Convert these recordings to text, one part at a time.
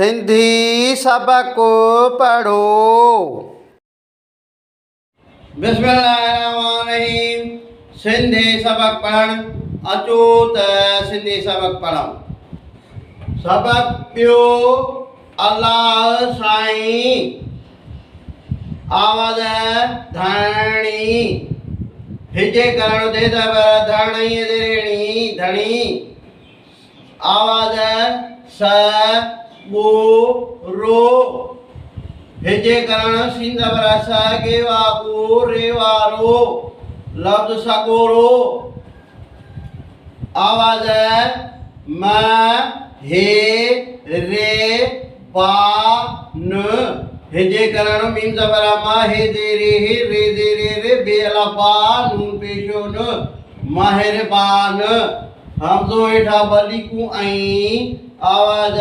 सिंधी सबक पढ़ो। बिस्मिल्लाहिर्रहमानिर्रहीम। सिंधी सबक पढ़ण अचो त सिंधी सबक पढ़ूं। सबक पियो अल्लाह साईं आवाज़ धणी हिजे करण दे धणी देणी धणी आवाज़ स बो रो हिजे करण सिंध बरस गेवा को रेवारो लफ्ज़ सगोरो आवाज़ म हे रे बा न हिजे करण मीम जबरा मा हे दे रे बे अला बा नून पेशो न महरबान हमजो हेठा बलिकू आई आवाज़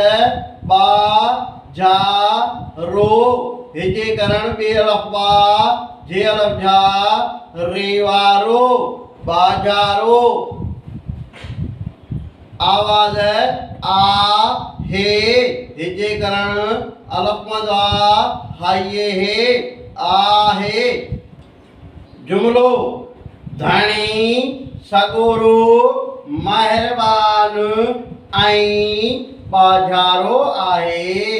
बा जा रो हिजे करण बे अलफ बा जे अलफ जा रेवारो बाजारो आवाज़ आ हे हिजे करण अलफ मदा हाये हे आ हे जुमलो धणी सगोरो महरबान आई बाजारो आहे।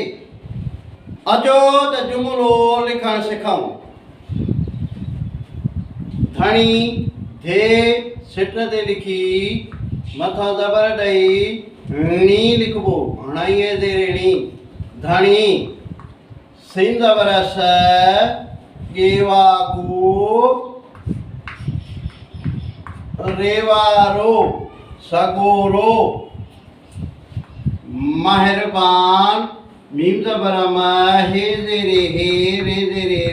अचो त जुमलो लिखण सिखूं। धणी थे सिट ते लिखी मथां ज़बर ॾेई णी लिखबो हणाईअ ते ऋणी धणी सिंध बरस गेवा गो रेवारो सगोरो महरबान मीम ज़बर मा हे रे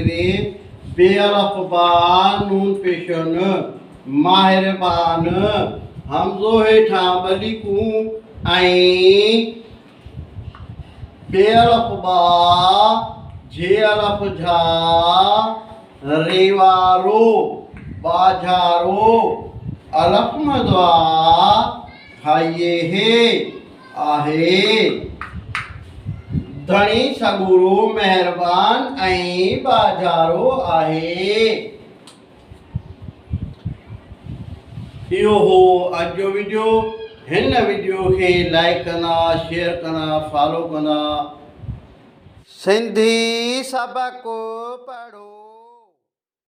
रे बे अलफ बा नून पेशो न महरबान हमजो हेठा बलिकू आई बे अलफ बा जे अलफ झा रेवारो बाजारो अलफ मदवा हाये हे आहे। धणी सगुरो महरबान ऐं बाजारो आहे। इहो हो अॼु जो वीडियो। हिन वीडियो खे लाइक कंदा शेयर कंदा फॉलो कंदा। सिंधी सबक पढ़ो।